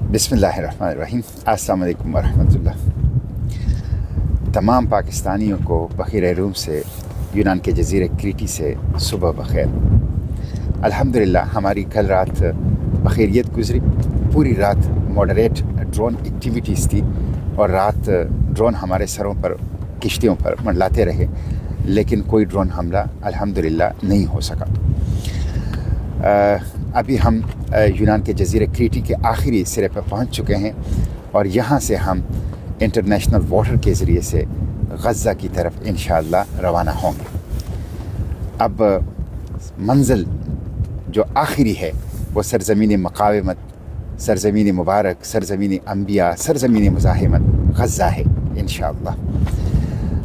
बिस्मिल्लाहिर्रहमानिर्रहीम। अस्सलाम वालेकुम वरहमतुल्लाह। तमाम पाकिस्तानियों को बखीर रूम से यूनान के जजीरे क्रीटी से सुबह बखैर। अल्हम्दुलिल्लाह हमारी कल रात बखैरियत गुजरी। पूरी रात मॉडरेट ड्रोन एक्टिविटीज़ थी और रात ड्रोन हमारे सरों पर किश्तियों पर मंडलाते रहे, लेकिन कोई ड्रोन हमला अल्हम्दुलिल्लाह नहीं हो सका। अभी हम यूनान के जजीरे क्रीटी के आखिरी सिरे पर पहुंच चुके हैं और यहाँ से हम इंटरनेशनल वाटर के ज़रिए से गज़ा की तरफ इंशाअल्लाह रवाना होंगे। अब मंजिल जो आखिरी है वो सरज़मीन मक़ावमत, सरज़मीन मुबारक, सरज़मीन अम्बिया, सरज़मीन मुज़ाहिमत गज़ा है इंशाअल्लाह।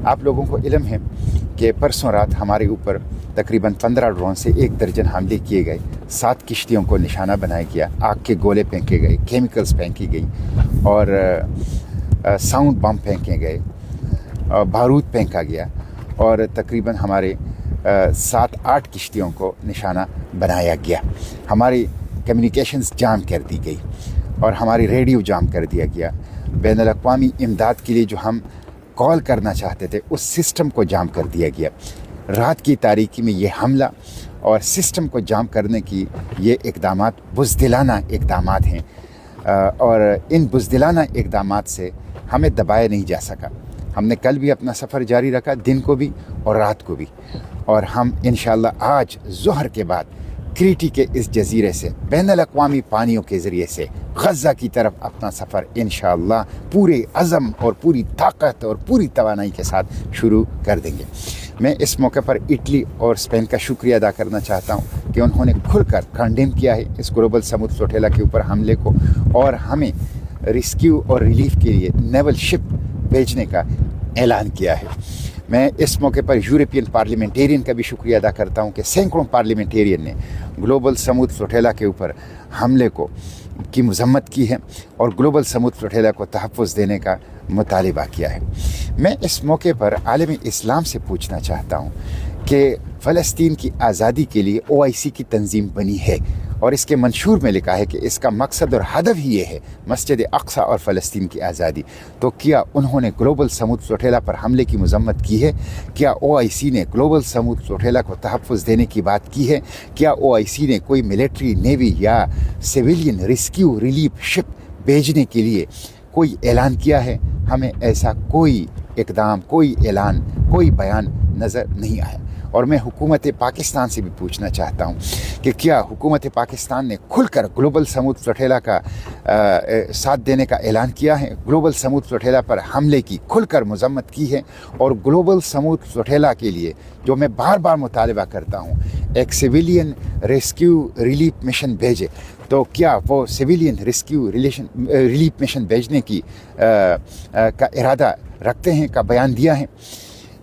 आप लोगों को इल्म है कि परसों रात हमारे ऊपर तकरीबन 15 ड्रोन से 1 दर्जन हमले किए गए। 7 किश्तियों को निशाना बनाया गया, आग के गोले फेंके गए, केमिकल्स फेंकी गई और साउंड बम फेंके गए, बारूद फेंका गया और तकरीबन हमारे 7-8 किश्तियों को निशाना बनाया गया। हमारी कम्युनिकेशंस जाम कर दी गई और हमारी रेडियो जाम कर दिया गया। बैनुल अक़वामी इमदाद के लिए जो हम कॉल करना चाहते थे उस सिस्टम को जाम कर दिया गया। रात की तारीकी में ये हमला और सिस्टम को जाम करने की ये इक़दामात बुज़दिलाना इक़दामात हैं और इन बुज़दिलाना इक़दामात से हमें दबाया नहीं जा सका। हमने कल भी अपना सफ़र जारी रखा, दिन को भी और रात को भी, और हम इंशाअल्लाह आज ज़ोहर के बाद क्रीटी के इस जजीरे से बैनुल अक़वामी पानियों के ज़रिए से गज़ा की तरफ अपना सफ़र इंशाअल्लाह पूरे अज़म और पूरी ताकत और पूरी तवानाई के साथ शुरू कर देंगे। मैं इस मौके पर इटली और स्पेन का शुक्रिया अदा करना चाहता हूँ कि उन्होंने खुलकर कंडेम किया है इस ग्लोबल समुद्र फ्लोटेला के ऊपर हमले को और हमें रेस्क्यू और रिलीफ के लिए नेवल शिप भेजने का ऐलान किया है। मैं इस मौके पर यूरोपियन पार्लियामेंटेरियन का भी शुक्रिया अदा करता हूँ कि सैकड़ों पार्लियामेंटेरियन ने ग्लोबल समुद्र फ्लोटेला के ऊपर हमले की मज़म्मत की है और ग्लोबल समुद्र फ्लोटेला को तहफ़्फ़ुज़ देने का मुतालिबा किया है। मैं इस मौके पर आलम इस्लाम से पूछना चाहता हूँ कि फ़लस्तीन की आज़ादी के लिए OIC की तंजीम बनी है और इसके मंशूर में लिखा है कि इसका मकसद और हदफ ही ये है मस्जिद अक्सा और फ़लस्तीन की आज़ादी। तो क्या उन्होंने ग्लोबल समुद्र फ्लोटेला पर हमले की मज़म्मत की है? क्या OIC ने ग्लोबल समुद्र फ्लोटेला को तहफ़्फ़ुज़ देने की बात की है? क्या OIC ने कोई मिलिट्री, नेवी या सिविलियन रेस्क्यू रिलीफ शिप भेजने के लिए कोई ऐलान किया है? हमें ऐसा कोई इक़दाम, कोई ऐलान, कोई बयान नज़र नहीं आया। और मैं हुकूमत पाकिस्तान से भी पूछना चाहता हूँ कि क्या हुकूमत पाकिस्तान ने खुलकर ग्लोबल समुद्र फ्लोटेला का साथ देने का ऐलान किया है? ग्लोबल समुद्र फ्लोटेला पर हमले की खुलकर मज़म्मत की है? और ग्लोबल समुद्र फ्लोटेला के लिए जो मैं बार बार मुतालिबा करता हूँ एक सिविलियन रेस्क्यू रिलीफ मिशन भेजे, तो क्या वो सिविलियन रेस्क्यू रिलीफ मिशन भेजने की का इरादा रखते हैं, का बयान दिया है?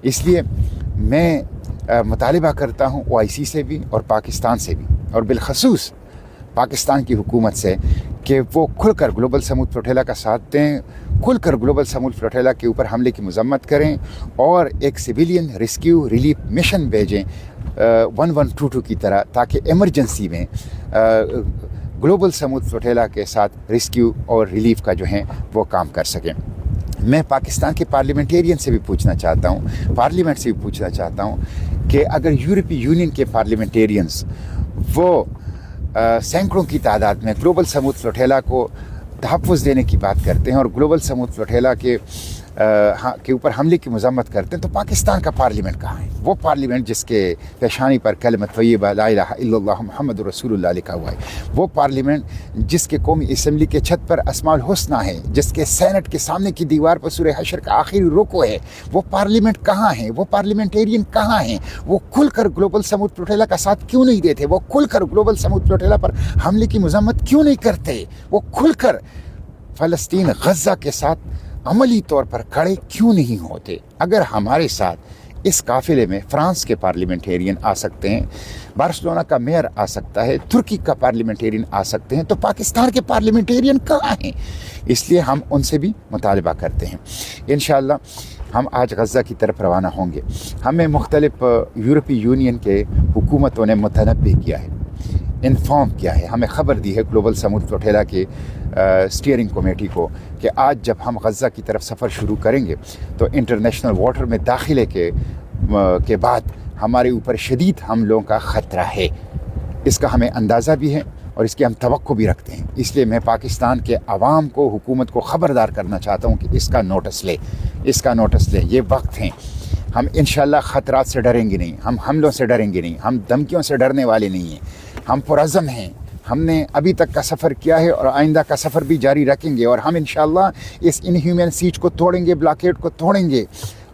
इसलिए मैं मुतालिबा करता हूँ OIC से भी और पाकिस्तान से भी और बिलखसूस पाकिस्तान की हुकूमत से कि वो खुलकर ग्लोबल समुद्र फ्लोटेला का साथ दें, खुलकर ग्लोबल समुद्र फ्लोटेला के ऊपर हमले की मज़म्मत करें और एक सिविलियन रेस्क्यू रिलीफ मिशन भेजें 1122 की तरह, ताकि एमरजेंसी में ग्लोबल समुद्र फ्लोटेला के साथ रेस्क्यू और रिलीफ का जो है वो काम कर सकें। मैं पाकिस्तान के पार्लियामेंटेरियन से भी पूछना चाहता हूँ, पार्लियामेंट से भी पूछना चाहता हूँ कि अगर यूरोपीय यूनियन के पार्लियामेंटेरियंस वो सैकड़ों की तादाद में ग्लोबल समुद्र फ्लोटेला को तहफ़्फ़ुज़ देने की बात करते हैं और ग्लोबल समुद्र फ्लोटेला के ऊपर हमले की मज़म्मत करते हैं, तो पाकिस्तान का पार्लियामेंट कहाँ है? वो पार्लियामेंट जिसके पेशानी पर कलमत तय्यबा ला इलाहा इल्लल्लाह मुहम्मदुर रसूलुल्लाह लिखा हुआ है, वो पार्लियामेंट जिसके कौमी असम्बली के छत पर अस्माउल हुस्ना है, जिसके सेनेट के सामने की दीवार पर सूरह हशर का आखिरी रुकू है, वो पार्लियामेंट कहाँ है? वो पार्लियामेंटेरियन कहाँ हैं? वो खुलकर ग्लोबल समुद्र फ्लोटेला का साथ क्यों नहीं देते? वो खुलकर ग्लोबल समुद्र फ्लोटेला पर हमले की मज़म्मत क्यों नहीं करते? वो खुलकर फ़लस्तीन गज़ा के साथ अमली तौर पर खड़े क्यों नहीं होते? अगर हमारे साथ इस काफ़िले में फ्रांस के पार्लियामेंटेरियन आ सकते हैं, बार्सिलोना का मेयर आ सकता है, तुर्की का पार्लियामेंटेरियन आ सकते हैं, तो पाकिस्तान के पार्लियामेंटेरियन कहाँ हैं? इसलिए हम उनसे भी मुतालिबा करते हैं। इंशाअल्लाह हम आज गज़ा की तरफ रवाना होंगे। हमें मुख्तलिफ यूरोपीय यूनियन के हुकूमतों ने मुतनब्बे किया है انفارم کیا ہے, ہمیں خبر دی ہے گلوبل سمود فلوٹیلا کے اسٹیئرنگ کمیٹی کو کہ آج جب ہم غزہ کی طرف سفر شروع کریں گے تو انٹرنیشنل واٹر میں داخلے کے بعد ہمارے اوپر شدید حملوں کا خطرہ ہے. اس کا ہمیں اندازہ بھی ہے اور اس کی ہم توقع بھی رکھتے ہیں. اس لیے میں پاکستان کے عوام کو, حکومت کو خبردار کرنا چاہتا ہوں کہ اس کا نوٹس لے. یہ وقت ہیں. ہم انشاءاللہ خطرات سے ڈریں گے نہیں, ہم حملوں سے ڈریں گے نہیں, ہم دھمکیوں سے ڈرنے والے نہیں ہیں. ہم پرعزم ہیں. ہم نے ابھی تک کا سفر کیا ہے اور آئندہ کا سفر بھی جاری رکھیں گے, اور ہم انشاءاللہ اس انہیومن سیج کو توڑیں گے, بلاکیڈ کو توڑیں گے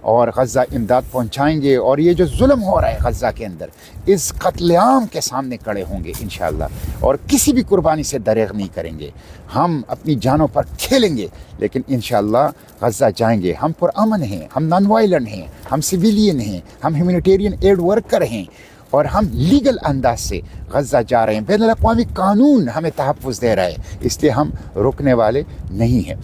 اور غزہ امداد پہنچائیں گے. اور یہ جو ظلم ہو رہا ہے غزہ کے اندر, اس قتل عام کے سامنے کھڑے ہوں گے انشاءاللہ, اور کسی بھی قربانی سے دریغ نہیں کریں گے. ہم اپنی جانوں پر کھیلیں گے لیکن انشاءاللہ غزہ جائیں گے. ہم پرامن ہیں, ہم نان وائلنٹ ہیں, ہم سویلین ہیں, ہم ہیومینیٹیرین ایڈ ورکر ہیں, اور ہم لیگل انداز سے غزہ جا رہے ہیں. بین الاقوامی قانون ہمیں تحفظ دے رہا ہے, اس لیے ہم رکنے والے نہیں ہیں.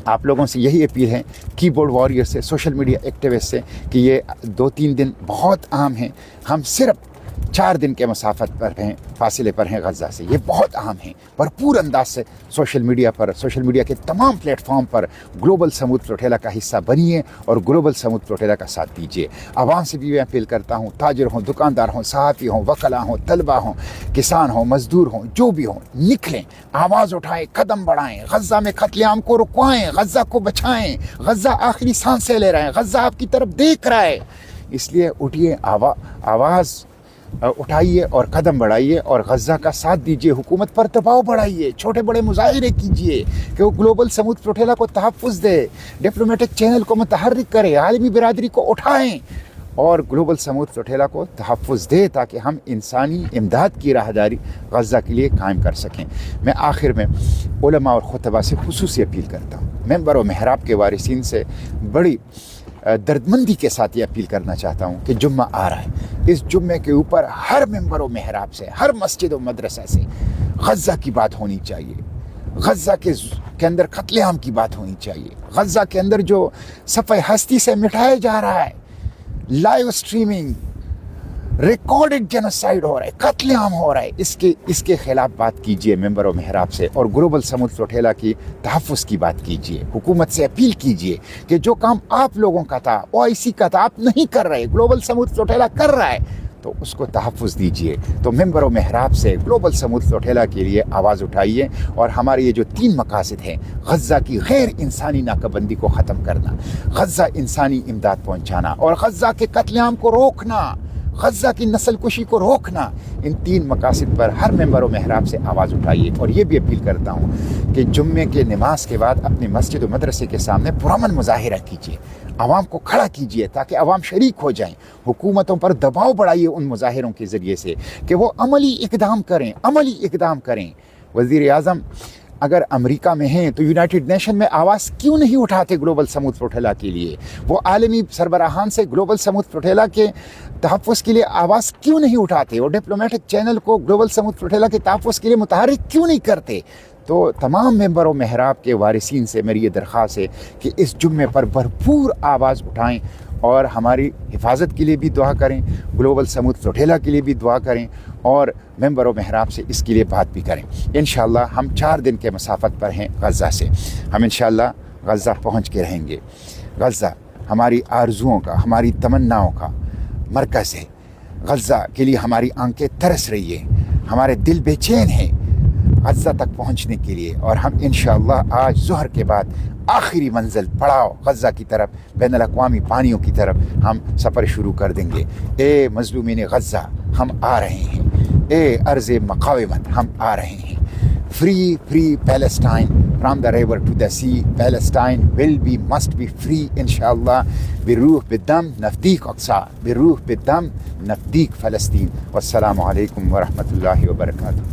آپ لوگوں سے یہی اپیل ہے, کی بورڈ واریئر سے, سوشل میڈیا ایکٹیوسٹ سے, کہ یہ 2-3 دن بہت اہم ہیں. ہم صرف 4 دن کے مسافت پر ہیں, فاصلے پر ہیں غزہ سے. یہ بہت اہم ہیں. بھرپور انداز سے سوشل میڈیا کے تمام پلیٹ فارم پر گلوبل سمود فلوٹیلا کا حصہ بنیے اور گلوبل سمود فلوٹیلا کا ساتھ دیجیے. عوام سے بھی میں اپیل کرتا ہوں, تاجر ہوں, دکاندار ہوں, صحافی ہوں, وکلاء ہوں, طلبہ ہوں, کسان ہوں, مزدور ہوں, جو بھی ہوں, نکلیں, آواز اٹھائیں, قدم بڑھائیں, غزہ میں قتل عام کو رکوائیں, غزہ کو بچائیں. غزہ آخری سانسیں لے رہے ہیں, غزہ آپ کی طرف دیکھ رہا ہے. اس لیے اٹھیے, آواز اٹھائیے اور قدم بڑھائیے اور غزہ کا ساتھ دیجیے. حکومت پر دباؤ بڑھائیے, چھوٹے بڑے مظاہرے کیجیے کہ وہ گلوبل سمود فلوٹیلا کو تحفظ دے, ڈپلومیٹک چینل کو متحرک کرے, عالمی برادری کو اٹھائیں اور گلوبل سمود فلوٹیلا کو تحفظ دے تاکہ ہم انسانی امداد کی راہداری غزہ کے لیے قائم کر سکیں. میں آخر میں علماء اور خطباء سے خصوصی اپیل کرتا ہوں. ممبر و محراب کے وارثین سے بڑی دردمندی کے ساتھ یہ اپیل کرنا چاہتا ہوں کہ جمعہ آ رہا ہے. اس جمعے کے اوپر ہر ممبر و محراب سے, ہر مسجد و مدرسہ سے غزہ کی بات ہونی چاہیے. غزہ کے اندر قتل عام کی بات ہونی چاہیے. غزہ کے اندر جو صفحہ ہستی سے مٹایا جا رہا ہے, لائیو اسٹریمنگ, ریکارڈڈ جینوسائیڈ ہو رہا ہے, قتل عام ہو رہا ہے, اس کے خلاف بات کیجیے ممبر و محراب سے, اور گلوبل سمود فلوٹیلا کی تحفظ کی بات کیجیے. حکومت سے اپیل کیجیے کہ جو کام آپ لوگوں کا تھا, OIC کا تھا, آپ نہیں کر رہے, گلوبل سمود فلوٹیلا کر رہا ہے, تو اس کو تحفظ دیجیے. تو ممبر و محراب سے گلوبل سمود فلوٹیلا کے لیے آواز اٹھائیے, اور ہمارے یہ جو 3 مقاصد ہیں, غزہ کی غیر انسانی ناکہ بندی کو ختم کرنا, غزہ انسانی امداد پہنچانا, اور غزہ کے قتل عام کو روکنا, غزہ کی نسل کشی کو روکنا, ان 3 مقاصد پر ہر ممبر و محراب سے آواز اٹھائیے. اور یہ بھی اپیل کرتا ہوں کہ جمعے کے نماز کے بعد اپنی مسجد و مدرسے کے سامنے پرامن مظاہرہ کیجیے, عوام کو کھڑا کیجیے تاکہ عوام شریک ہو جائیں. حکومتوں پر دباؤ بڑھائیے ان مظاہروں کے ذریعے سے کہ وہ عملی اقدام کریں. وزیر اعظم اگر امریکہ میں ہیں تو یونائٹڈ نیشن میں آواز کیوں نہیں اٹھاتے گلوبل سمود فلوٹیلا کے لیے؟ وہ عالمی سربراہان سے گلوبل سمود فلوٹیلا کے تحفظ کے لیے آواز کیوں نہیں اٹھاتے؟ اور ڈپلومیٹک چینل کو گلوبل سمود فلوٹیلا کے تحفظ کے لیے متحرک کیوں نہیں کرتے؟ تو تمام ممبر و محراب کے وارثین سے میری یہ درخواست ہے کہ اس جمعے پر بھرپور آواز اٹھائیں اور ہماری حفاظت کے لیے بھی دعا کریں, گلوبل سمود فلوٹیلا کے لیے بھی دعا کریں, اور ممبر و محراب سے اس کے لیے بات بھی کریں. انشاءاللہ ہم 4 دن کے مسافت پر ہیں غزہ سے. ہم انشاءاللہ غزہ پہنچ کے رہیں گے. غزہ ہماری آرزوؤں کا, ہماری تمناؤں کا مرکز ہے. غزہ کے لیے ہماری آنکھیں ترس رہی ہیں, ہمارے دل بے چین ہیں غزہ تک پہنچنے کے لیے. اور ہم انشاءاللہ آج ظہر کے بعد آخری منزل پڑاؤ غزہ کی طرف, بین الاقوامی پانیوں کی طرف ہم سفر شروع کر دیں گے. اے مظلومین غزہ, ہم آ رہے ہیں. اے عرض مقاومت, ہم آ رہے ہیں. Free Palestine, from the river to the sea, Palestine must be free انشاءاللہ. بروح بالدم نفدیک اقصی, بروح بالدم نفدیک فلسطین. والسلام علیکم ورحمۃ اللہ وبرکاتہ.